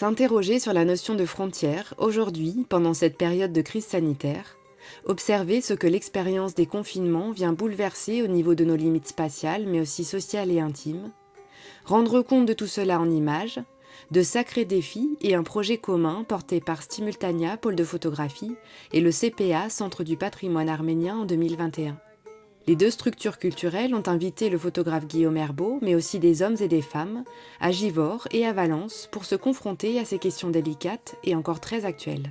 S'interroger sur la notion de frontière, aujourd'hui, pendant cette période de crise sanitaire, observer ce que l'expérience des confinements vient bouleverser au niveau de nos limites spatiales, mais aussi sociales et intimes, rendre compte de tout cela en images, de sacrés défis et un projet commun porté par Stimultania, pôle de photographie, et le CPA, Centre du patrimoine arménien en 2021. Les deux structures culturelles ont invité le photographe Guillaume Herbeau, mais aussi des hommes et des femmes, à Givors et à Valence pour se confronter à ces questions délicates et encore très actuelles.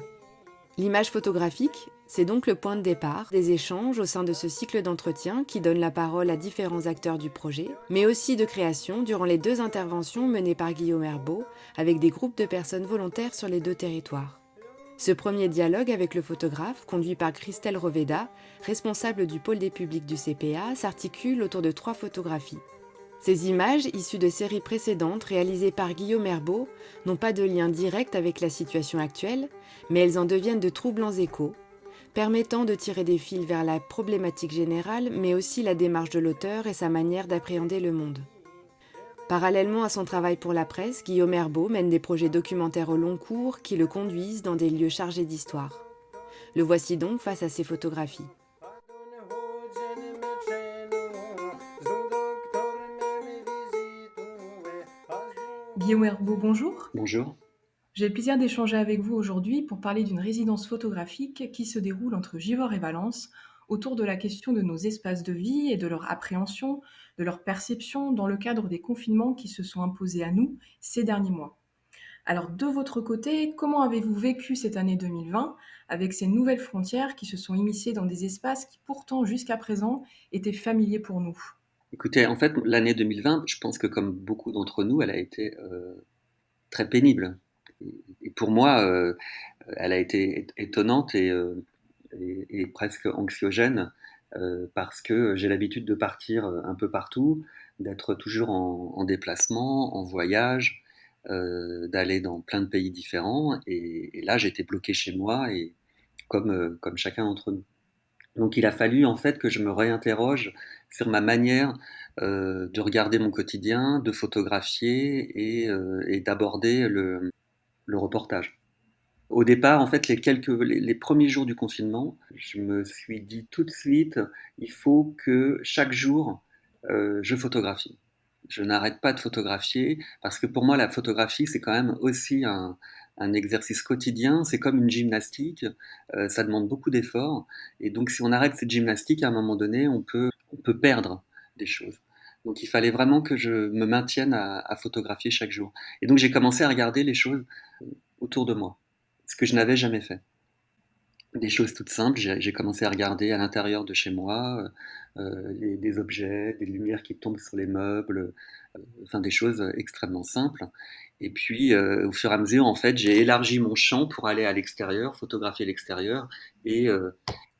L'image photographique, c'est donc le point de départ des échanges au sein de ce cycle d'entretien qui donne la parole à différents acteurs du projet, mais aussi de création durant les deux interventions menées par Guillaume Herbeau avec des groupes de personnes volontaires sur les deux territoires. Ce premier dialogue avec le photographe, conduit par Christelle Roveda, responsable du pôle des publics du CPA, s'articule autour de 3 photographies. Ces images, issues de séries précédentes réalisées par Guillaume Herbeau, n'ont pas de lien direct avec la situation actuelle, mais elles en deviennent de troublants échos, permettant de tirer des fils vers la problématique générale, mais aussi la démarche de l'auteur et sa manière d'appréhender le monde. Parallèlement à son travail pour la presse, Guillaume Herbeau mène des projets documentaires au long cours qui le conduisent dans des lieux chargés d'histoire. Le voici donc face à ses photographies. Guillaume Herbeau, bonjour. Bonjour. J'ai le plaisir d'échanger avec vous aujourd'hui pour parler d'une résidence photographique qui se déroule entre Givors et Valence autour de la question de nos espaces de vie et de leur appréhension, de leur perception dans le cadre des confinements qui se sont imposés à nous ces derniers mois. Alors de votre côté, comment avez-vous vécu cette année 2020 avec ces nouvelles frontières qui se sont immiscées dans des espaces qui pourtant jusqu'à présent étaient familiers pour nous? Écoutez, en fait, l'année 2020, je pense que comme beaucoup d'entre nous, elle a été très pénible. Et pour moi, elle a été étonnante et presque anxiogène parce que j'ai l'habitude de partir un peu partout, d'être toujours en déplacement, en voyage, d'aller dans plein de pays différents. Et là, j'étais bloqué chez moi et comme chacun d'entre nous. Donc il a fallu en fait que je me réinterroge sur ma manière de regarder mon quotidien, de photographier et d'aborder le reportage. Au départ, en fait, les premiers jours du confinement, je me suis dit tout de suite, il faut que chaque jour, je photographie. Je n'arrête pas de photographier parce que pour moi, la photographie, c'est quand même aussi un exercice quotidien. C'est comme une gymnastique. Ça demande beaucoup d'efforts. Et donc, si on arrête cette gymnastique, à un moment donné, on peut perdre des choses. Donc, il fallait vraiment que je me maintienne à photographier chaque jour. Et donc, j'ai commencé à regarder les choses autour de moi, ce que je n'avais jamais fait. Des choses toutes simples, j'ai commencé à regarder à l'intérieur de chez moi, des objets, des lumières qui tombent sur les meubles, enfin des choses extrêmement simples. Et puis, au fur et à mesure, en fait, j'ai élargi mon champ pour aller à l'extérieur, photographier l'extérieur et, euh,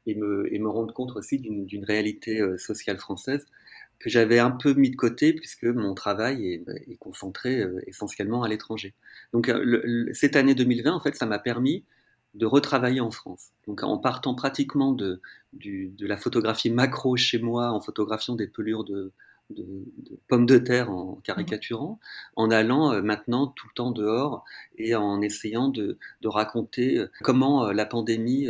et me rendre compte aussi d'une réalité sociale française que j'avais un peu mis de côté puisque mon travail est concentré essentiellement à l'étranger. Donc cette année 2020, en fait, ça m'a permis de retravailler en France. Donc en partant pratiquement de la photographie macro chez moi, en photographiant des pelures de pommes de terre en Mhm. caricaturant, en allant maintenant tout le temps dehors et en essayant de raconter comment la pandémie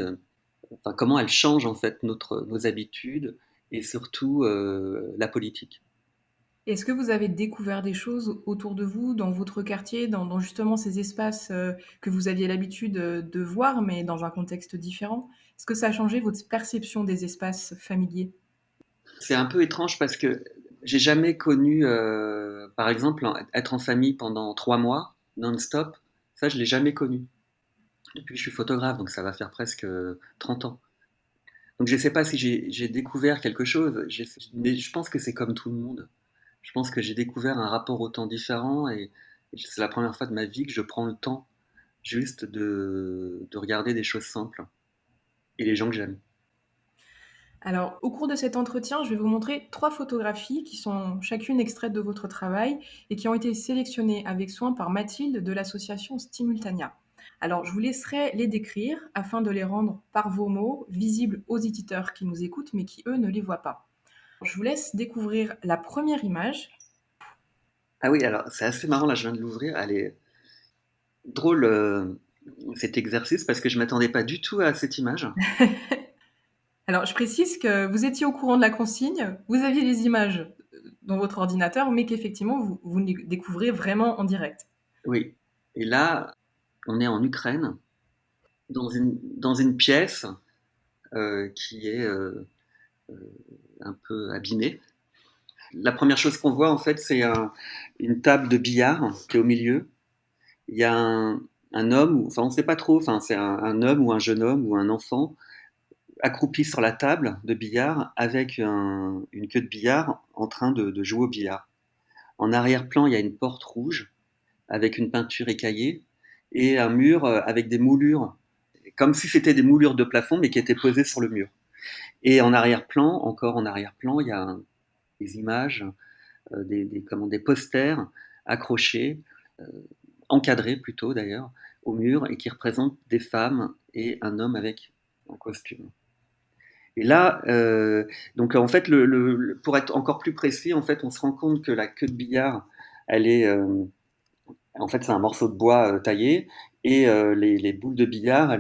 enfin, comment elle change en fait nos habitudes et surtout la politique. Est-ce que vous avez découvert des choses autour de vous, dans votre quartier, dans justement ces espaces que vous aviez l'habitude de voir, mais dans un contexte différent? Est-ce que ça a changé votre perception des espaces familiers? C'est un peu étrange parce que j'ai jamais connu, par exemple, être en famille pendant 3 mois non-stop. Ça, je l'ai jamais connu depuis que je suis photographe, donc ça va faire presque 30 ans. Donc je ne sais pas si j'ai découvert quelque chose, mais je pense que c'est comme tout le monde. Je pense que j'ai découvert un rapport au temps différent et c'est la première fois de ma vie que je prends le temps juste de regarder des choses simples et les gens que j'aime. Alors, au cours de cet entretien, je vais vous montrer 3 photographies qui sont chacune extraites de votre travail et qui ont été sélectionnées avec soin par Mathilde de l'association Stimultania. Alors, je vous laisserai les décrire afin de les rendre par vos mots visibles aux éditeurs qui nous écoutent mais qui, eux, ne les voient pas. Je vous laisse découvrir la première image. Ah oui, alors c'est assez marrant, là je viens de l'ouvrir, drôle cet exercice parce que je m'attendais pas du tout à cette image. Alors, je précise que vous étiez au courant de la consigne, vous aviez les images dans votre ordinateur, mais qu'effectivement, vous les découvrez vraiment en direct. Oui. Et là, on est en Ukraine, dans une pièce qui est un peu abîmée. La première chose qu'on voit, en fait, c'est une table de billard qui est au milieu. Il y a un homme, enfin, on ne sait pas trop, enfin, c'est un homme ou un jeune homme ou un enfant accroupi sur la table de billard avec une queue de billard en train de jouer au billard. En arrière-plan, il y a une porte rouge avec une peinture écaillée et un mur avec des moulures, comme si c'était des moulures de plafond, mais qui étaient posées sur le mur. Et en arrière-plan, encore en arrière-plan, il y a des images, des posters accrochés, euh, encadrés plutôt d'ailleurs, au mur et qui représentent des femmes et un homme avec un costume. Et là, donc en fait, pour être encore plus précis, en fait, on se rend compte que la queue de billard, elle est, en fait, c'est un morceau de bois taillé, et les boules de billard,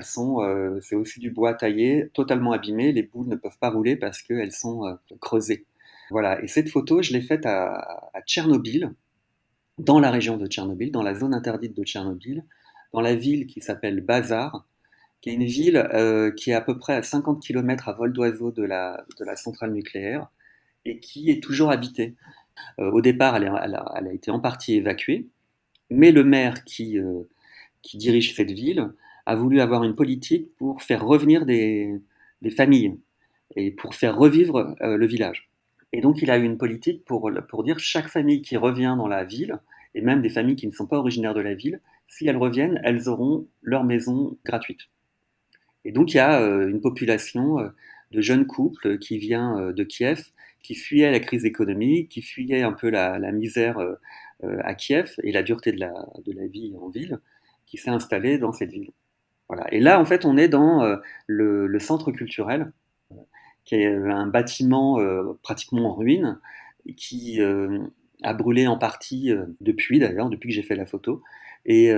c'est aussi du bois taillé, totalement abîmé. Les boules ne peuvent pas rouler parce qu'elles sont creusées. Voilà. Et cette photo, je l'ai faite à Tchernobyl, dans la région de Tchernobyl, dans la zone interdite de Tchernobyl, dans la ville qui s'appelle Bazar, qui est une ville qui est à peu près à 50 kilomètres à vol d'oiseau de la centrale nucléaire et qui est toujours habitée. Au départ, elle a été en partie évacuée, mais le maire qui dirige cette ville a voulu avoir une politique pour faire revenir des familles et pour faire revivre le village. Et donc il a eu une politique pour dire chaque famille qui revient dans la ville, et même des familles qui ne sont pas originaires de la ville, si elles reviennent, elles auront leur maison gratuite. Et donc il y a une population de jeunes couples qui vient de Kiev, qui fuyait la crise économique, qui fuyait un peu la misère à Kiev et la dureté de la vie en ville, qui s'est installée dans cette ville. Voilà. Et là, en fait, on est dans le centre culturel, qui est un bâtiment pratiquement en ruine, qui a brûlé en partie depuis d'ailleurs, depuis que j'ai fait la photo, et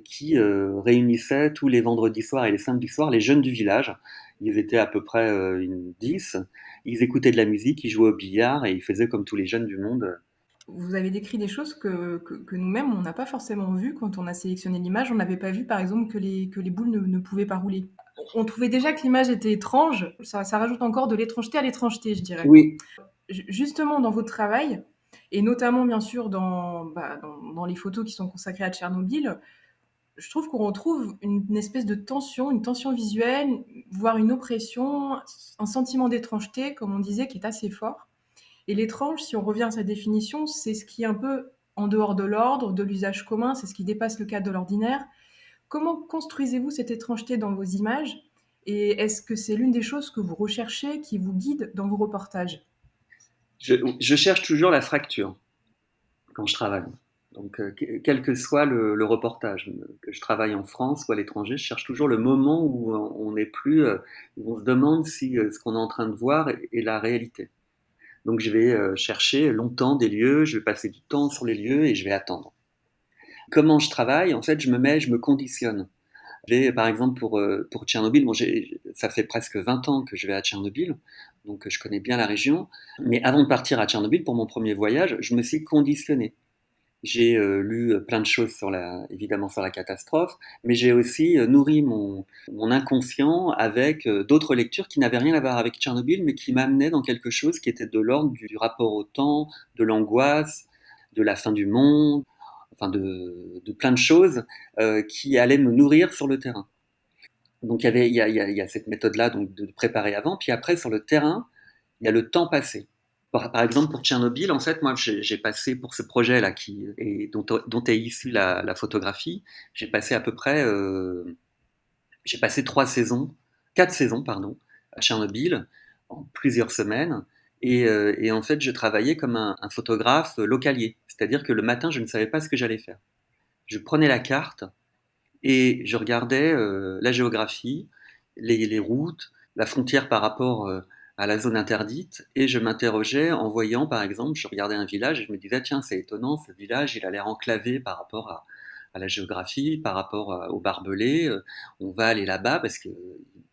qui réunissait tous les vendredis soirs et les samedis soirs les jeunes du village. Ils étaient à peu près une 10, ils écoutaient de la musique, ils jouaient au billard et ils faisaient comme tous les jeunes du monde. Vous avez décrit des choses que nous-mêmes, on n'a pas forcément vues quand on a sélectionné l'image. On n'avait pas vu, par exemple, que les boules ne pouvaient pas rouler. On trouvait déjà que l'image était étrange. Ça rajoute encore de l'étrangeté à l'étrangeté, je dirais. Oui, Justement, dans votre travail, et notamment, bien sûr, dans les photos qui sont consacrées à Tchernobyl, je trouve qu'on retrouve une espèce de tension, une tension visuelle, voire une oppression, un sentiment d'étrangeté, comme on disait, qui est assez fort. Et l'étrange, si on revient à sa définition, c'est ce qui est un peu en dehors de l'ordre, de l'usage commun, c'est ce qui dépasse le cadre de l'ordinaire. Comment construisez-vous cette étrangeté dans vos images? Et est-ce que c'est l'une des choses que vous recherchez, qui vous guide dans vos reportages? je cherche toujours la fracture quand je travaille. Donc, quel que soit le reportage, que je travaille en France ou à l'étranger, je cherche toujours le moment où on n'est plus, où on se demande si ce qu'on est en train de voir est la réalité. Donc, je vais chercher longtemps des lieux, je vais passer du temps sur les lieux et je vais attendre. Comment je travaille? En fait, je me conditionne. Par exemple, pour Tchernobyl, bon, ça fait presque 20 ans que je vais à Tchernobyl, donc je connais bien la région. Mais avant de partir à Tchernobyl, pour mon premier voyage, je me suis conditionné. J'ai lu plein de choses évidemment sur la catastrophe, mais j'ai aussi nourri mon inconscient avec d'autres lectures qui n'avaient rien à voir avec Tchernobyl, mais qui m'amenaient dans quelque chose qui était de l'ordre du rapport au temps, de l'angoisse, de la fin du monde, enfin de plein de choses qui allaient me nourrir sur le terrain. Donc il y a cette méthode-là donc de préparer avant, puis après sur le terrain, il y a le temps passé. Par exemple, pour Tchernobyl, en fait, moi, j'ai passé pour ce projet-là dont est issue la photographie, j'ai passé à peu près, j'ai passé 4 saisons, pardon, à Tchernobyl, en plusieurs semaines. Et en fait, je travaillais comme un photographe localier. C'est-à-dire que le matin, je ne savais pas ce que j'allais faire. Je prenais la carte et je regardais la géographie, les routes, la frontière par rapport à la zone interdite, et je m'interrogeais en voyant, par exemple, je regardais un village et je me disais, tiens, c'est étonnant, ce village, il a l'air enclavé par rapport à la géographie, par rapport aux barbelés. On va aller là-bas parce qu'il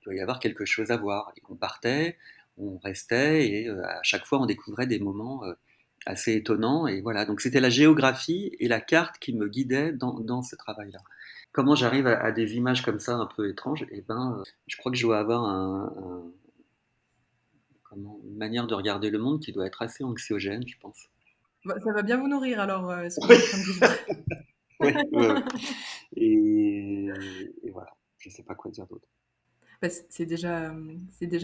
doit y avoir quelque chose à voir. Et on partait, on restait, et à chaque fois on découvrait des moments assez étonnants. Et voilà, donc c'était la géographie et la carte qui me guidaient dans ce travail-là. Comment j'arrive à des images comme ça un peu étranges? Eh ben, je crois que je dois avoir une manière de regarder le monde qui doit être assez anxiogène, je pense. Bah, ça va bien vous nourrir alors, ce qu'on est en train de vivre. Ouais, ouais, ouais. Et voilà, je sais pas quoi dire d'autre. Bah, c'est déjà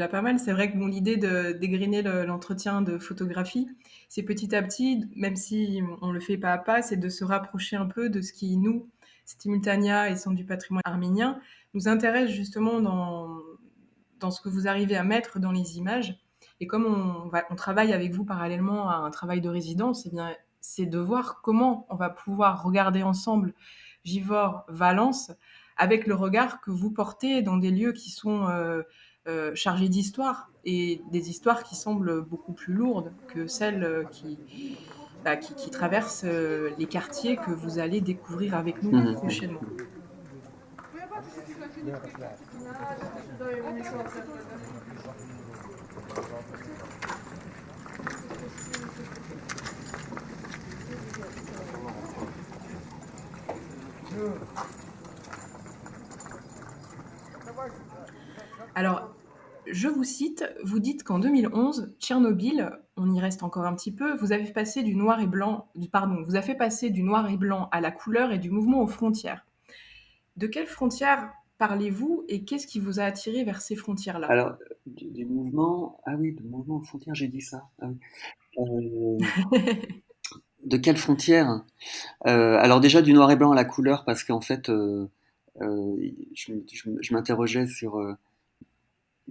pas mal. C'est vrai que bon, l'idée de dégrainer l'entretien de photographie, c'est petit à petit, même si on le fait pas à pas, c'est de se rapprocher un peu de ce qui, nous, Stimultania et Centre du patrimoine arménien, nous intéresse justement dans ce que vous arrivez à mettre dans les images. Et comme on travaille avec vous parallèlement à un travail de résidence, eh bien, c'est de voir comment on va pouvoir regarder ensemble Givors, Valence, avec le regard que vous portez dans des lieux qui sont chargés d'histoire et des histoires qui semblent beaucoup plus lourdes que celles qui traversent les quartiers que vous allez découvrir avec nous Mhm, prochainement. mhm. Alors, je vous cite, vous dites qu'en 2011, Tchernobyl, on y reste encore un petit peu, vous avez passé du noir et blanc, pardon, vous avez fait passer du noir et blanc à la couleur et du mouvement aux frontières. De quelles frontières parlez-vous et qu'est-ce qui vous a attiré vers ces frontières-là? Alors, du mouvement, ah oui, du mouvement aux frontières, j'ai dit ça. Ah oui. De quelle frontière? Alors déjà du noir et blanc à la couleur, parce qu'en fait, je m'interrogeais sur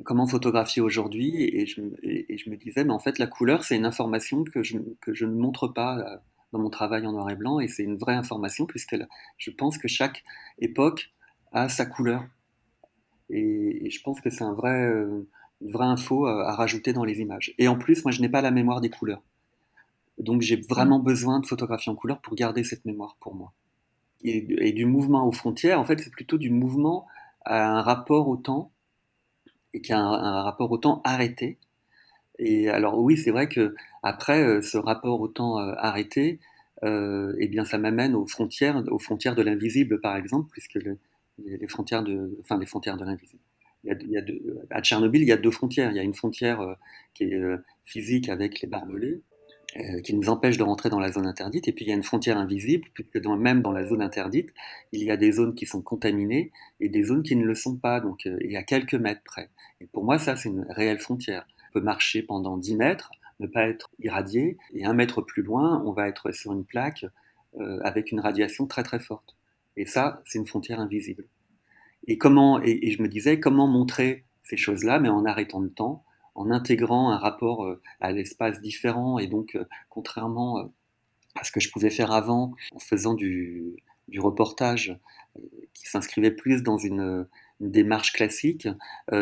comment photographier aujourd'hui, et je me disais, mais en fait, la couleur, c'est une information que je ne montre pas dans mon travail en noir et blanc, et c'est une vraie information, je pense que chaque époque a sa couleur. Et je pense que c'est une vraie info à rajouter dans les images. Et en plus, moi, je n'ai pas la mémoire des couleurs. Donc j'ai vraiment Mm. besoin de photographier en couleur pour garder cette mémoire pour moi. Et du mouvement aux frontières, en fait, c'est plutôt du mouvement à un rapport au temps, et qui a un rapport au temps arrêté. Et alors oui, c'est vrai que après ce rapport au temps arrêté, eh bien, ça m'amène aux frontières de l'invisible, par exemple, puisque les frontières enfin, les frontières de l'invisible. À Tchernobyl, il y a deux frontières. Il y a une frontière qui est physique avec les barbelés, qui nous empêche de rentrer dans la zone interdite. Et puis il y a une frontière invisible, puisque même dans la zone interdite, il y a des zones qui sont contaminées et des zones qui ne le sont pas, donc il y a quelques mètres près. Et pour moi, ça, c'est une réelle frontière. On peut marcher pendant 10 mètres, ne pas être irradié, et un mètre plus loin, on va être sur une plaque avec une radiation très très forte. Et ça, c'est une frontière invisible. Et je me disais, comment montrer ces choses-là, mais en arrêtant le temps, en intégrant un rapport à l'espace différent, et donc, contrairement à ce que je pouvais faire avant, en faisant du reportage qui s'inscrivait plus dans une démarche classique,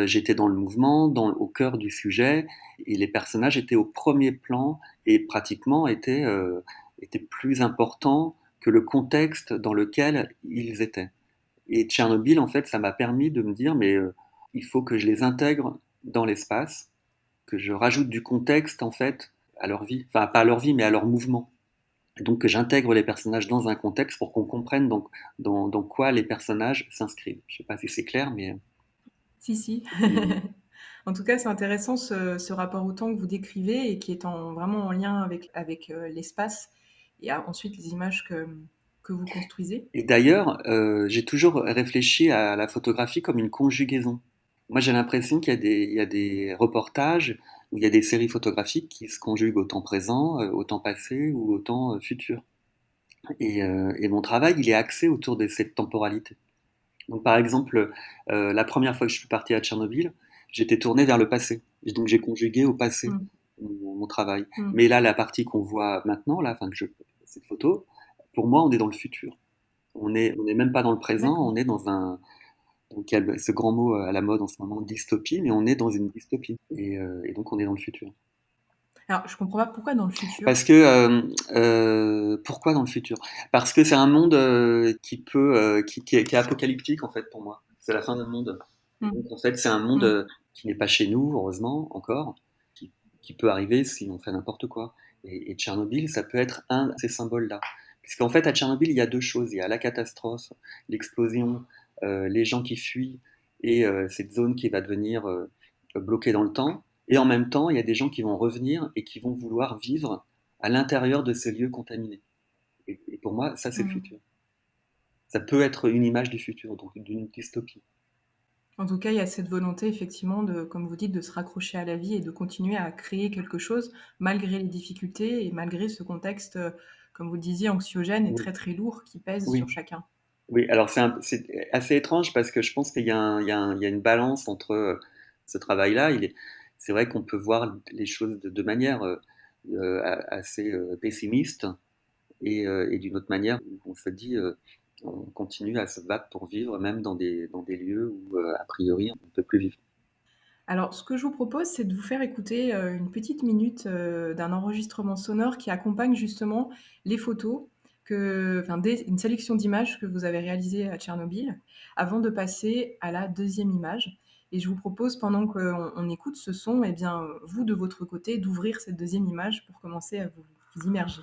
j'étais dans le mouvement, au cœur du sujet, et les personnages étaient au premier plan et pratiquement étaient plus importants que le contexte dans lequel ils étaient. Et Tchernobyl, en fait, ça m'a permis de me dire, mais il faut que je les intègre dans l'espace, que je rajoute du contexte, en fait, à leur vie. Enfin, pas à leur vie, mais à leur mouvement. Et donc que j'intègre les personnages dans un contexte pour qu'on comprenne donc dans quoi les personnages s'inscrivent. Je sais pas si c'est clair, mais... Si, si. Mm. En tout cas, c'est intéressant ce rapport au temps que vous décrivez et qui est vraiment en lien avec l'espace et ensuite les images que vous construisez. Et d'ailleurs, j'ai toujours réfléchi à la photographie comme une conjugaison. Moi, j'ai l'impression il y a des reportages où il y a des séries photographiques qui se conjuguent au temps présent, au temps passé ou au temps futur. Et mon travail, il est axé autour de cette temporalité. Donc, par exemple, la première fois que je suis parti à Tchernobyl, j'étais tourné vers le passé. Et donc, j'ai conjugué au passé Mm, mon travail. mm. Mais là, la partie qu'on voit maintenant, là, cette photo, pour moi, on est dans le futur. On n'est même pas dans le présent, D'accord. on est dans un. Donc, il y a ce grand mot à la mode en ce moment, dystopie, mais on est dans une dystopie. Et donc, on est dans le futur. Alors, je comprends pas pourquoi dans le futur? Parce que pourquoi dans le futur? Parce que c'est un monde qui est apocalyptique en fait pour moi. C'est la fin d'un monde. Et Mmh. donc en fait c'est un monde Mmh. qui n'est pas chez nous heureusement encore, qui, qui peut arriver si on fait n'importe quoi. Et Tchernobyl ça peut être un de ces symboles-là. Puisqu'en fait à Tchernobyl il y a deux choses. Il y a la catastrophe, l'explosion, les gens qui fuient et cette zone qui va devenir bloquée dans le temps. Et en même temps, il y a des gens qui vont revenir et qui vont vouloir vivre à l'intérieur de ces lieux contaminés. Et pour moi, ça, c'est le Mmh. futur. Ça peut être une image du futur, donc d'une dystopie. En tout cas, il y a cette volonté effectivement de, comme vous dites, de se raccrocher à la vie et de continuer à créer quelque chose malgré les difficultés et malgré ce contexte, comme vous le disiez, anxiogène et Oui, très, très lourd qui pèse sur oui. chacun. Oui. Alors c'est assez étrange parce que je pense qu'il y a, il y a une balance entre ce travail-là. C'est vrai qu'on peut voir les choses de manière assez pessimiste et d'une autre manière où on se dit on continue à se battre pour vivre même dans des lieux où a priori on ne peut plus vivre. Alors, ce que je vous propose, c'est de vous faire écouter une petite minute d'un enregistrement sonore qui accompagne justement les photos, une sélection d'images que vous avez réalisées à Tchernobyl, avant de passer à la deuxième image. Et je vous propose, pendant qu'on écoute ce son, eh bien, vous, de votre côté, d'ouvrir cette deuxième image pour commencer à vous immerger.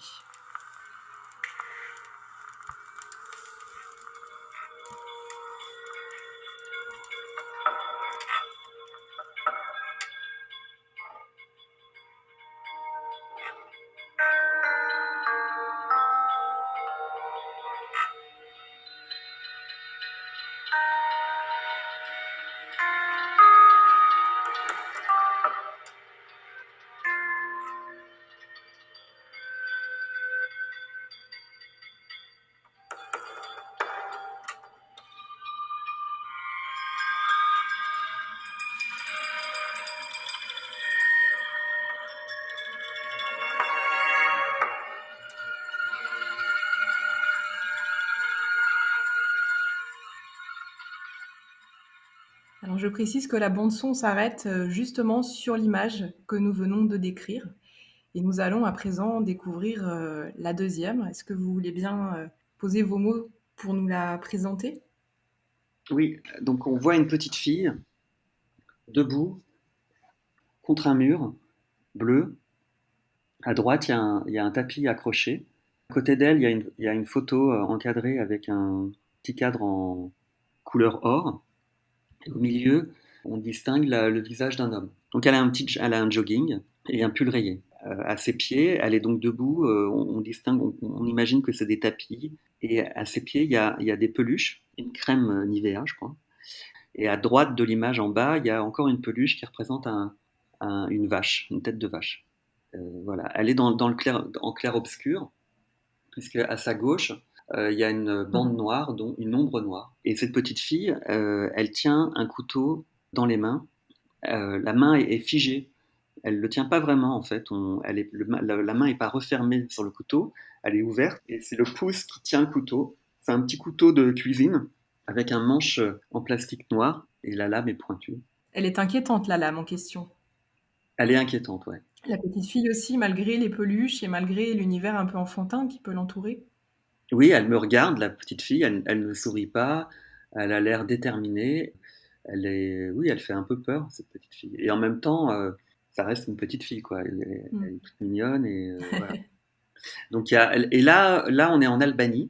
Alors, je précise que la bande son s'arrête justement sur l'image que nous venons de décrire. Et nous allons à présent découvrir la deuxième. Est-ce que vous voulez bien poser vos mots pour nous la présenter? Oui, donc on voit une petite fille debout contre un mur bleu. À droite, il y a un tapis accroché. À côté d'elle, il y a une photo encadrée avec un petit cadre en couleur or. Et au milieu, on distingue le visage d'un homme. Donc elle a un jogging et un pull rayé. À ses pieds, elle est donc debout. On distingue, on imagine que c'est des tapis. Et à ses pieds, il y a des peluches, une crème Nivea, je crois. Et à droite de l'image en bas, il y a encore une peluche qui représente une vache, une tête de vache. Voilà, elle est dans le clair, en clair-obscur, puisque à sa gauche, il y a une bande Mhm. noire, dont une ombre noire. Et cette petite fille, elle tient un couteau dans les mains. La main est figée. Elle ne le tient pas vraiment, en fait. La main n'est pas refermée sur le couteau, elle est ouverte. Et c'est le pouce qui tient le couteau. C'est un petit couteau de cuisine avec un manche en plastique noir. Et la lame est pointue. Elle est inquiétante, la lame en question. Elle est inquiétante, ouais. La petite fille aussi, malgré les peluches et malgré l'univers un peu enfantin qui peut l'entourer. Oui, elle me regarde, la petite fille, elle ne sourit pas, elle a l'air déterminée. Oui, elle fait un peu peur, cette petite fille. Et en même temps, ça reste une petite fille, quoi. Elle Mm. est toute mignonne et voilà. Donc et là, on est en Albanie.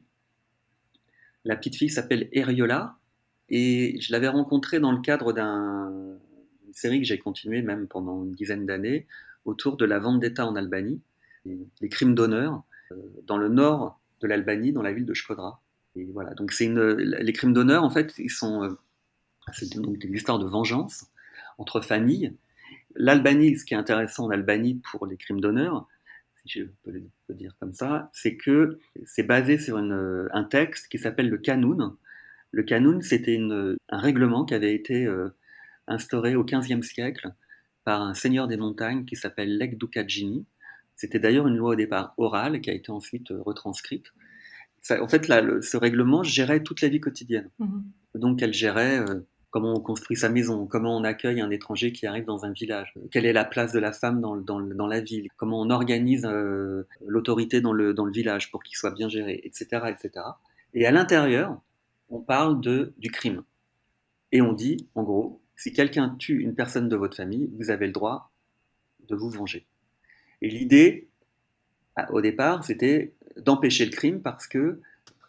La petite fille s'appelle Eriola et je l'avais rencontrée dans le cadre d'une série que j'ai continuée même pendant une dizaine d'années autour de la vendetta en Albanie, les crimes d'honneur dans le nord de l'Albanie, dans la ville de Shkodra. Et voilà, donc les crimes d'honneur, en fait, c'est donc des histoires de vengeance entre familles. L'Albanie, ce qui est intéressant en Albanie pour les crimes d'honneur, si je peux le dire comme ça, c'est que c'est basé sur un texte qui s'appelle le Qanun. Le Qanun, c'était un règlement qui avait été instauré au XVe siècle par un seigneur des montagnes qui s'appelle Lek Dukadjini. C'était d'ailleurs une loi au départ orale qui a été ensuite retranscrite. En fait, là, ce règlement gérait toute la vie quotidienne. Mhm. Donc, elle gérait comment on construit sa maison, comment on accueille un étranger qui arrive dans un village, quelle est la place de la femme dans la ville, comment on organise l'autorité dans le village pour qu'il soit bien géré, etc., etc. Et à l'intérieur, on parle du crime. Et on dit, en gros, si quelqu'un tue une personne de votre famille, vous avez le droit de vous venger. Et l'idée, au départ, c'était d'empêcher le crime parce que,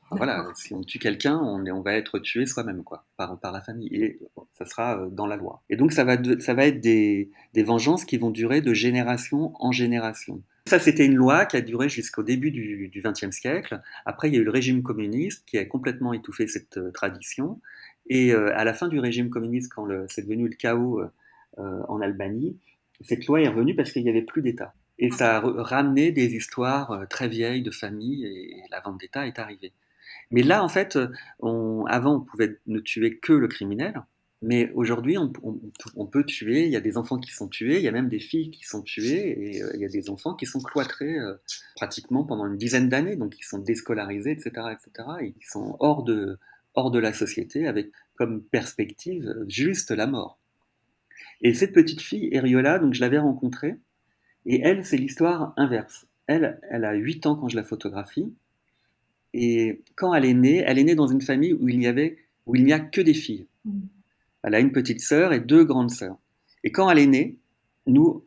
enfin, voilà, D'accord. si on tue quelqu'un, on va être tué soi-même, quoi, par la famille. Et ça sera dans la loi. Et donc, ça va être des vengeances qui vont durer de génération en génération. Ça, c'était une loi qui a duré jusqu'au début du XXe siècle. Après, il y a eu le régime communiste qui a complètement étouffé cette tradition. Et à la fin du régime communiste, quand c'est devenu le chaos en Albanie, cette loi est revenue parce qu'il n'y avait plus d'État. Et ça a ramené des histoires très vieilles de famille et la vendetta est arrivée. Mais là, en fait, avant, on pouvait ne tuer que le criminel, mais aujourd'hui, on peut tuer. Il y a des enfants qui sont tués, il y a même des filles qui sont tuées, et il y a des enfants qui sont cloîtrés pratiquement pendant une dizaine d'années, donc ils sont déscolarisés, etc., etc., et ils sont hors de la société avec comme perspective juste la mort. Et cette petite fille, Eriola, donc je l'avais rencontrée, et elle, c'est l'histoire inverse. Elle a 8 ans quand je la photographie. Et quand elle est née dans une famille où il n'y a que des filles. Mmh. Elle a une petite sœur et 2 grandes sœurs. Et quand elle est née,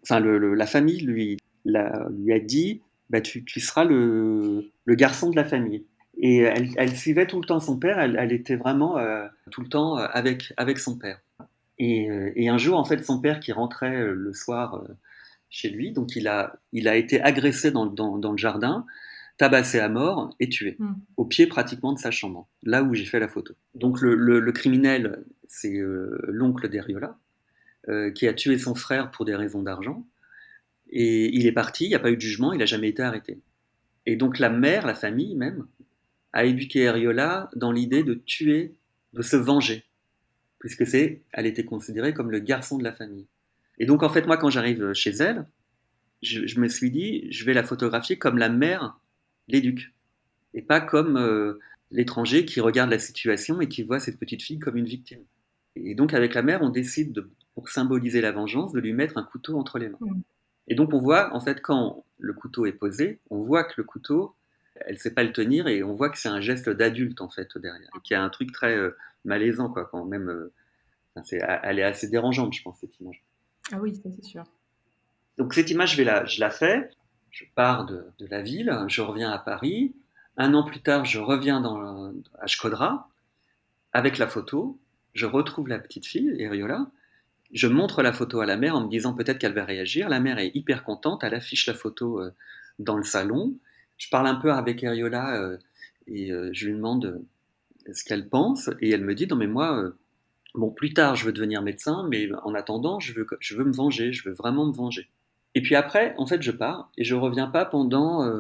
enfin la famille lui a dit, bah, tu seras le garçon de la famille. Et elle suivait tout le temps son père. Elle était vraiment tout le temps avec son père. Et un jour, en fait, son père qui rentrait le soir chez lui, donc il a été agressé dans le jardin, tabassé à mort et tué, Mmh. au pied pratiquement de sa chambre, là où j'ai fait la photo. Donc le criminel, c'est l'oncle d'Eriola, qui a tué son frère pour des raisons d'argent, et il est parti, il n'y a pas eu de jugement, il n'a jamais été arrêté. Et donc la mère, la famille même, a éduqué Eriola dans l'idée de tuer, de se venger, puisque elle était considérée comme le garçon de la famille. Et donc en fait, moi quand j'arrive chez elle, je me suis dit, je vais la photographier comme la mère l'éduque, et pas comme l'étranger qui regarde la situation et qui voit cette petite fille comme une victime. Et donc avec la mère, on décide, pour symboliser la vengeance, de lui mettre un couteau entre les mains. Mmh. Et donc on voit, en fait, quand le couteau est posé, on voit que le couteau, elle ne sait pas le tenir, et on voit que c'est un geste d'adulte, en fait, derrière. Et qu'il y a un truc très malaisant, quoi, quand même. Enfin, elle est assez dérangeante, je pense, cette image. Ah oui, ça c'est sûr. Donc cette image, je la fais, je pars de la ville, je reviens à Paris. Un an plus tard, je reviens à Shkodra avec la photo. Je retrouve la petite fille, Eriola. Je montre la photo à la mère en me disant peut-être qu'elle va réagir. La mère est hyper contente, elle affiche la photo dans le salon. Je parle un peu avec Eriola et je lui demande ce qu'elle pense. Et elle me dit non mais moi, bon plus tard je veux devenir médecin, mais en attendant je veux me venger, je veux vraiment me venger. Et puis après, en fait, je pars et je reviens pas pendant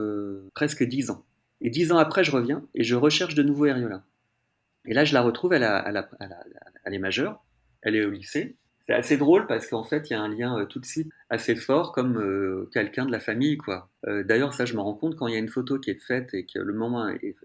presque 10 ans. Et 10 ans après, je reviens et je recherche de nouveau Eriola. Et là, je la retrouve, elle est majeure, elle est au lycée. C'est assez drôle parce qu'en fait, il y a un lien tout de suite assez fort comme quelqu'un de la famille, quoi. D'ailleurs, ça, je me rends compte quand il y a une photo qui est faite et que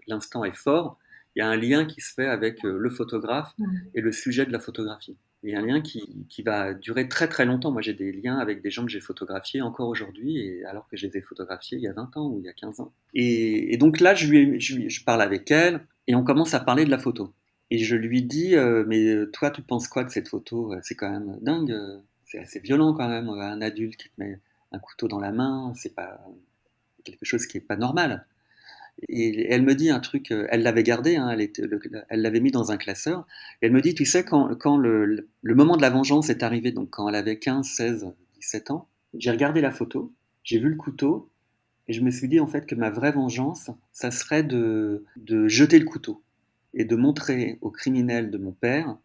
l'instant est fort, il y a un lien qui se fait avec le photographe Mmh. et le sujet de la photographie. Il y a un lien qui va durer très très longtemps. Moi, j'ai des liens avec des gens que j'ai photographiés encore aujourd'hui, alors que je les ai photographiés il y a 20 ans ou il y a 15 ans. Et donc là, je parle avec elle et on commence à parler de la photo. Et je lui dis, mais toi, tu penses quoi de cette photo? C'est quand même dingue, c'est assez violent quand même, un adulte qui te met un couteau dans la main, c'est pas quelque chose qui est pas normal. Et elle me dit un truc, elle l'avait gardé, hein, elle l'avait mis dans un classeur. Et elle me dit, tu sais, quand le moment de la vengeance est arrivé, donc quand elle avait 15, 16, 17 ans, j'ai regardé la photo, j'ai vu le couteau, et je me suis dit en fait que ma vraie vengeance, ça serait de jeter le couteau et de montrer au criminel de mon père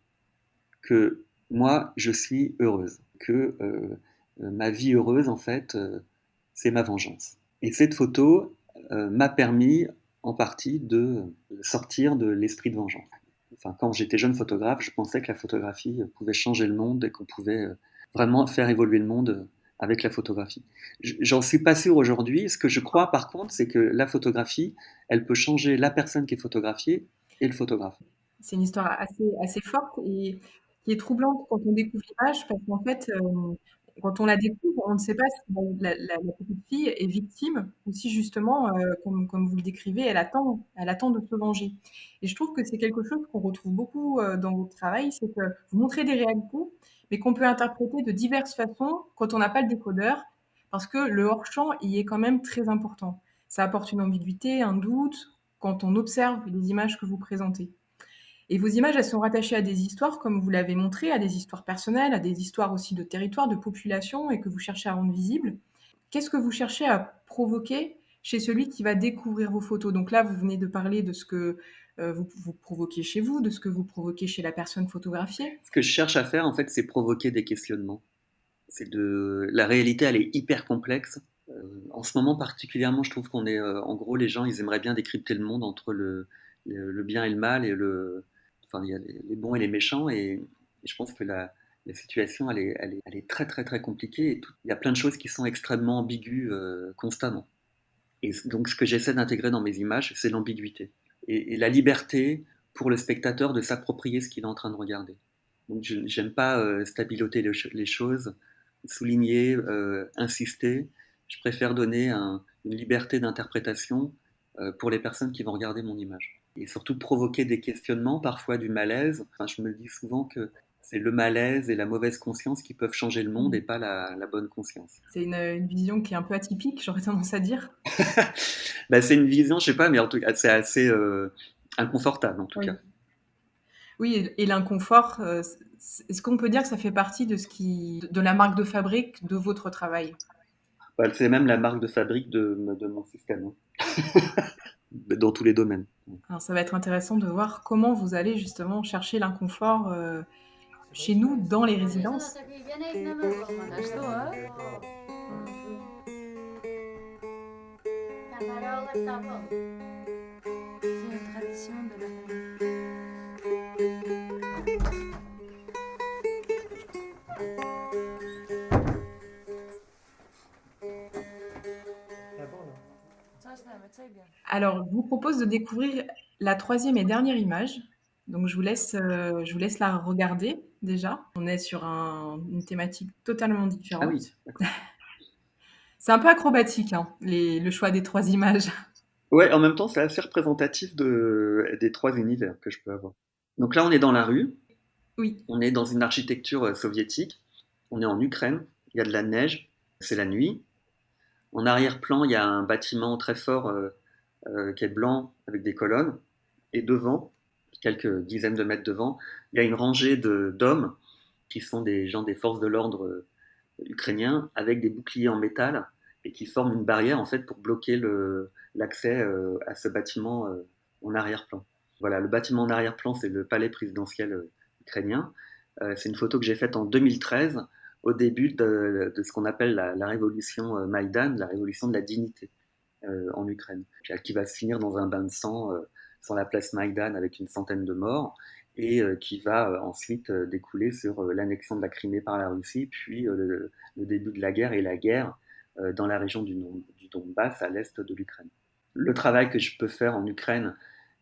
que moi, je suis heureuse, que ma vie heureuse, en fait, c'est ma vengeance. Et cette photo m'a permis en partie de sortir de l'esprit de vengeance. Enfin, quand j'étais jeune photographe, je pensais que la photographie pouvait changer le monde et qu'on pouvait vraiment faire évoluer le monde avec la photographie. J'en suis pas sûr aujourd'hui. Ce que je crois par contre, c'est que la photographie, elle peut changer la personne qui est photographiée et le photographe. C'est une histoire assez forte et qui est troublante quand on découvre l'image parce qu'en fait, quand on la découvre, on ne sait pas si la petite fille est victime ou si justement, comme vous le décrivez, elle attend de se venger. Et je trouve que c'est quelque chose qu'on retrouve beaucoup, dans votre travail, c'est que vous montrez des réalités, mais qu'on peut interpréter de diverses façons quand on n'a pas le décodeur, parce que le hors-champ y est quand même très important. Ça apporte une ambiguïté, un doute, quand on observe les images que vous présentez. Et vos images, elles sont rattachées à des histoires, comme vous l'avez montré, à des histoires personnelles, à des histoires aussi de territoire, de population, et que vous cherchez à rendre visibles. Qu'est-ce que vous cherchez à provoquer chez celui qui va découvrir vos photos? Donc là, vous venez de parler de ce que vous provoquez chez vous, de ce que vous provoquez chez la personne photographiée. Ce que je cherche à faire, en fait, c'est provoquer des questionnements. La réalité, elle est hyper complexe. En ce moment particulièrement, je trouve qu'on est, en gros, les gens, ils aimeraient bien décrypter le monde entre le bien et le mal, enfin, il y a les bons et les méchants, et je pense que la situation, elle est très, très, très compliquée, il y a plein de choses qui sont extrêmement ambiguës constamment. Et donc, ce que j'essaie d'intégrer dans mes images, c'est l'ambiguïté et la liberté pour le spectateur de s'approprier ce qu'il est en train de regarder. Donc, je n'aime pas stabiloter les choses, souligner, insister. Je préfère donner une liberté d'interprétation pour les personnes qui vont regarder mon image. Et surtout provoquer des questionnements, parfois du malaise. Enfin, je me dis souvent que c'est le malaise et la mauvaise conscience qui peuvent changer le monde et pas la bonne conscience. C'est une vision qui est un peu atypique, j'aurais tendance à dire. Bah, c'est une vision, je sais pas, mais en tout cas, c'est assez inconfortable en tout Oui. cas. Oui, et l'inconfort, est-ce qu'on peut dire que ça fait partie de la marque de fabrique de votre travail? Bah, c'est même la marque de fabrique de mon système, hein. Dans tous les domaines. Alors ça va être intéressant de voir comment vous allez justement chercher l'inconfort, chez nous dans les résidences. Alors, je vous propose de découvrir la troisième et dernière image. Donc je vous laisse la regarder déjà. On est sur une thématique totalement Ah oui, différente. d'accord. C'est un peu acrobatique, hein, le choix des 3 images. Ouais, en même temps, c'est assez représentatif des trois univers que je peux avoir. Donc là, on est dans la rue, Oui. on est dans une architecture soviétique, on est en Ukraine, il y a de la neige, c'est la nuit. En arrière-plan, il y a un bâtiment très fort qui est blanc avec des colonnes. Et devant, quelques dizaines de mètres devant, il y a une rangée d'hommes qui sont des gens des forces de l'ordre ukrainiens avec des boucliers en métal et qui forment une barrière en fait pour bloquer l'accès à ce bâtiment en arrière-plan. Voilà, le bâtiment en arrière-plan, c'est le palais présidentiel ukrainien. C'est une photo que j'ai faite en 2013 au début de ce qu'on appelle la révolution Maïdan, la révolution de la dignité en Ukraine, qui va se finir dans un bain de sang sur la place Maïdan avec une centaine de morts et qui va ensuite découler sur l'annexion de la Crimée par la Russie, puis le début de la guerre et la guerre dans la région du Donbass à l'est de l'Ukraine. Le travail que je peux faire en Ukraine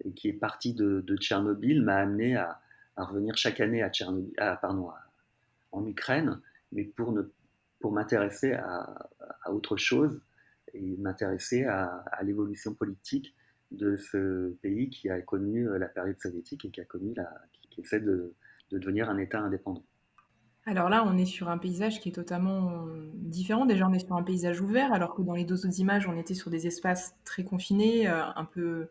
et qui est parti de Tchernobyl m'a amené à revenir chaque année en Ukraine, mais pour m'intéresser à autre chose et m'intéresser à l'évolution politique de ce pays qui a connu la période soviétique et qui essaie de devenir un État indépendant. Alors là, on est sur un paysage qui est totalement, différent. Déjà, on est sur un paysage ouvert, alors que dans les 2 autres images, on était sur des espaces très confinés, un peu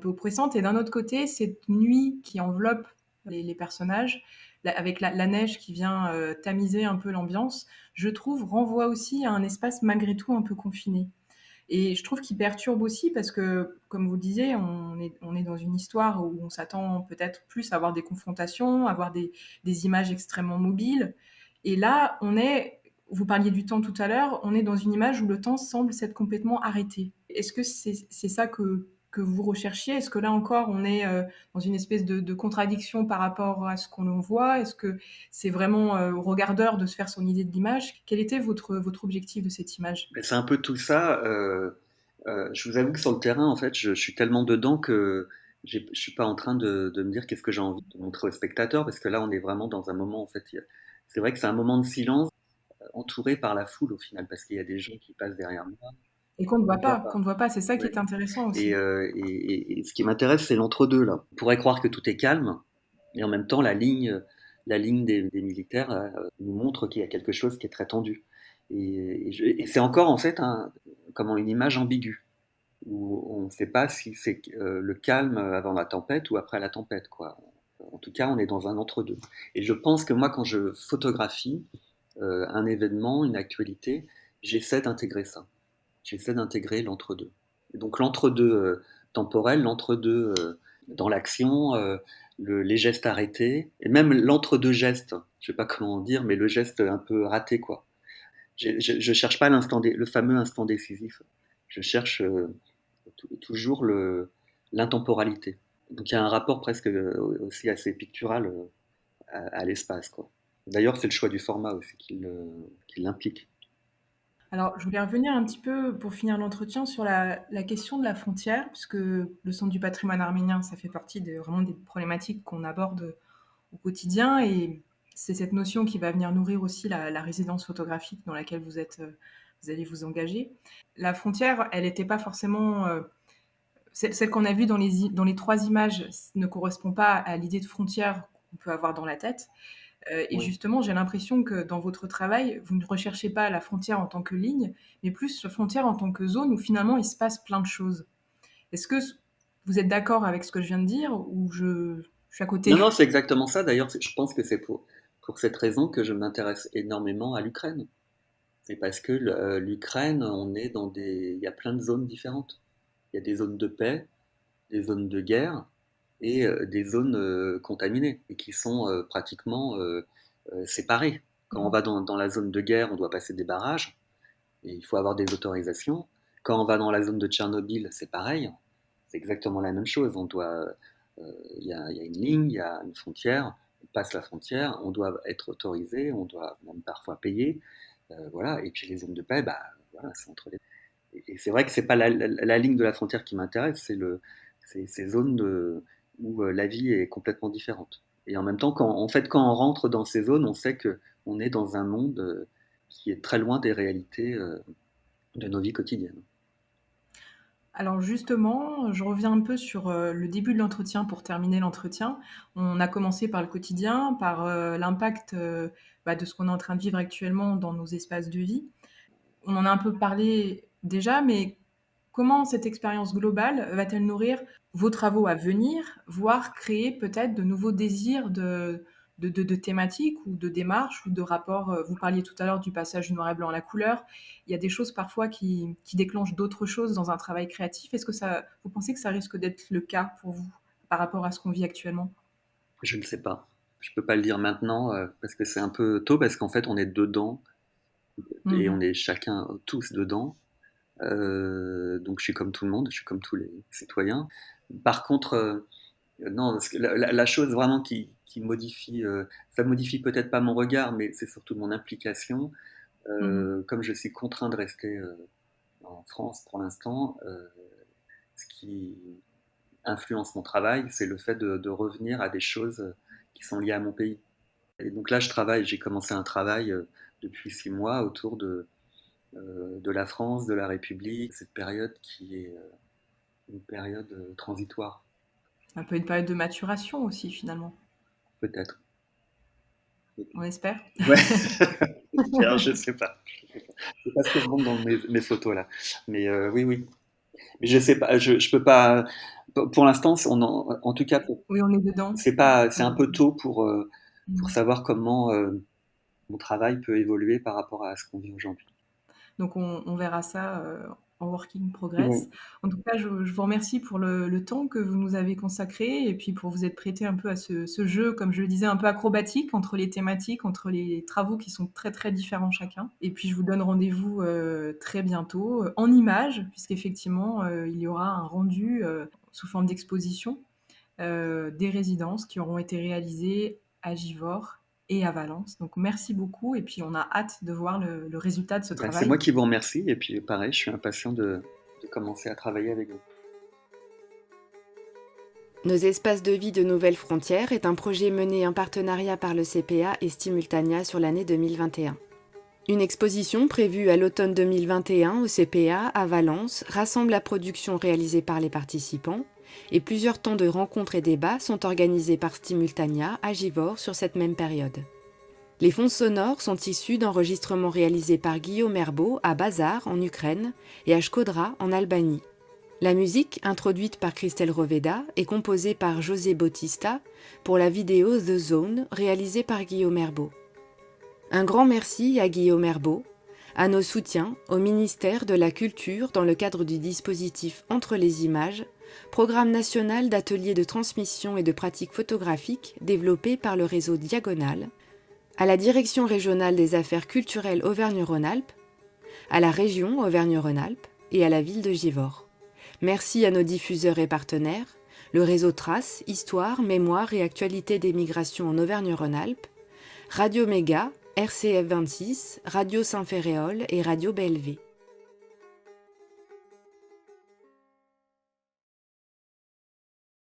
oppressantes. Et d'un autre côté, cette nuit qui enveloppe les personnages, avec la neige qui vient tamiser un peu l'ambiance, je trouve, renvoie aussi à un espace malgré tout un peu confiné. Et je trouve qu'il perturbe aussi parce que, comme vous le disiez, on est dans une histoire où on s'attend peut-être plus à avoir des confrontations, à avoir des images extrêmement mobiles. Et là, vous parliez du temps tout à l'heure, on est dans une image où le temps semble s'être complètement arrêté. Est-ce que c'est ça que vous recherchiez? Est-ce que là encore, on est dans une espèce de contradiction par rapport à ce qu'on voit? Est-ce que c'est vraiment au regardeur de se faire son idée de l'image? Quel était votre objectif de cette image? C'est un peu tout ça. Je vous avoue que sur le terrain, en fait, je suis tellement dedans que Je ne suis pas en train de me dire qu'est-ce que j'ai envie de montrer aux spectateurs, parce que là, on est vraiment dans un moment, en fait, c'est vrai que c'est un moment de silence, entouré par la foule au final, parce qu'il y a des gens qui passent derrière moi, Et qu'on ne on voit ne voit pas, qu'on pas. ne voit pas, c'est ça qui Ouais. est intéressant aussi. Et ce qui m'intéresse, c'est l'entre-deux là. On pourrait croire que tout est calme, et en même temps, la ligne des militaires nous montre qu'il y a quelque chose qui est très tendu. Et c'est encore en fait comment une image ambiguë, où on ne sait pas si c'est le calme avant la tempête ou après la tempête, quoi. En tout cas, on est dans un entre-deux. Et je pense que moi, quand je photographie un événement, une actualité, j'essaie d'intégrer ça. J'essaie d'intégrer l'entre-deux. Et donc l'entre-deux temporel, l'entre-deux dans l'action, les gestes arrêtés, et même l'entre-deux gestes, je ne sais pas comment dire, mais le geste un peu raté, quoi. Je cherche pas le fameux instant décisif. Je cherche toujours l'intemporalité. Donc il y a un rapport presque aussi assez pictural à l'espace, quoi. D'ailleurs, c'est le choix du format aussi qui l'implique. Alors, je voulais revenir un petit peu pour finir l'entretien sur la question de la frontière, puisque le Centre du patrimoine arménien, ça fait partie vraiment des problématiques qu'on aborde au quotidien, et c'est cette notion qui va venir nourrir aussi la résidence photographique dans laquelle vous allez vous engager. La frontière, elle n'était pas forcément celle qu'on a vue dans les trois images ne correspond pas à l'idée de frontière qu'on peut avoir dans la tête. Et Oui. justement, j'ai l'impression que dans votre travail, vous ne recherchez pas la frontière en tant que ligne, mais plus la frontière en tant que zone où finalement il se passe plein de choses. Est-ce que vous êtes d'accord avec ce que je viens de dire ou je suis à côté? Non, non, c'est exactement ça. D'ailleurs, je pense que c'est pour cette raison que je m'intéresse énormément à l'Ukraine. C'est parce que l'Ukraine, il y a plein de zones différentes. Il y a des zones de paix, des zones de guerre et des zones contaminées et qui sont pratiquement séparées. Quand on va dans la zone de guerre, on doit passer des barrages et il faut avoir des autorisations. Quand on va dans la zone de Tchernobyl, c'est pareil. C'est exactement la même chose. Il y a une ligne, il y a une frontière, on passe la frontière, on doit être autorisé, on doit même parfois payer. Voilà. Et puis les zones de paix, bah, voilà, c'est entre les. Et c'est vrai que c'est pas la ligne de la frontière qui m'intéresse, c'est ces zones où la vie est complètement différente. Et en même temps, en fait, quand on rentre dans ces zones, on sait que on est dans un monde qui est très loin des réalités de nos vies quotidiennes. Alors justement, je reviens un peu sur le début de l'entretien pour terminer l'entretien. On a commencé par le quotidien, par l'impact de ce qu'on est en train de vivre actuellement dans nos espaces de vie. On en a un peu parlé déjà, mais comment cette expérience globale va-t-elle nourrir vos travaux à venir, voire créer peut-être de nouveaux désirs de thématiques ou de démarches ou de rapports. Vous parliez tout à l'heure du passage du noir et blanc à la couleur. Il y a des choses parfois qui déclenchent d'autres choses dans un travail créatif. Est-ce que vous pensez que ça risque d'être le cas pour vous par rapport à ce qu'on vit actuellement? Je ne sais pas. Je peux pas le dire maintenant parce que c'est un peu tôt parce qu'en fait on est dedans et on Mhm. est chacun tous dedans. Donc je suis comme tout le monde, je suis comme tous les citoyens. Par contre, non, parce que la chose vraiment qui modifie, ça modifie peut-être pas mon regard, mais c'est surtout mon implication. Mhm. Comme je suis contraint de rester en France pour l'instant, ce qui influence mon travail, c'est le fait de revenir à des choses qui sont liées à mon pays. Et donc là, j'ai commencé un travail depuis 6 mois autour de la France, de la République, cette période qui est une période transitoire, Un peu une période de maturation aussi, finalement. peut-être. On espère. Ouais, je sais pas. C'est pas ce que je montre dans mes photos là. Mais oui, oui. Mais je sais pas, je peux pas. Pour l'instant, en tout cas, Oui, on est dedans. c'est un peu tôt pour Mhm. savoir comment mon travail peut évoluer par rapport à ce qu'on vit aujourd'hui. Donc on verra ça en working Oui. progress. En tout cas, je vous remercie pour le temps que vous nous avez consacré et puis pour vous être prêté un peu à ce jeu, comme je le disais, un peu acrobatique entre les thématiques, entre les travaux qui sont très très différents chacun. Et puis je vous donne rendez-vous très bientôt en images, puisqu'effectivement il y aura un rendu sous forme d'exposition des résidences qui auront été réalisées à Givors et à Valence. Donc merci beaucoup et puis on a hâte de voir le résultat de ce Ben, c'est travail. moi qui vous remercie et puis pareil, je suis impatient de commencer à travailler avec vous. Nos espaces de vie de Nouvelles Frontières est un projet mené en partenariat par le CPA et Stimultania sur l'année 2021. Une exposition prévue à l'automne 2021 au CPA à Valence rassemble la production réalisée par les participants et plusieurs temps de rencontres et débats sont organisés par Stimultania à Givors sur cette même période. Les fonds sonores sont issus d'enregistrements réalisés par Guillaume Herbeau à Bazar en Ukraine et à Shkodra en Albanie. La musique, introduite par Christelle Roveda, est composée par José Bautista pour la vidéo The Zone réalisée par Guillaume Herbeau. Un grand merci à Guillaume Herbeau, à nos soutiens, au ministère de la Culture dans le cadre du dispositif Entre les images, programme national d'ateliers de transmission et de pratiques photographiques développé par le réseau Diagonale, à la Direction régionale des affaires culturelles Auvergne-Rhône-Alpes, à la région Auvergne-Rhône-Alpes et à la ville de Givors. Merci à nos diffuseurs et partenaires, le réseau Traces, Histoire, Mémoire et Actualité des migrations en Auvergne-Rhône-Alpes, Radio Méga, RCF 26, Radio Saint-Ferréol et Radio BLV.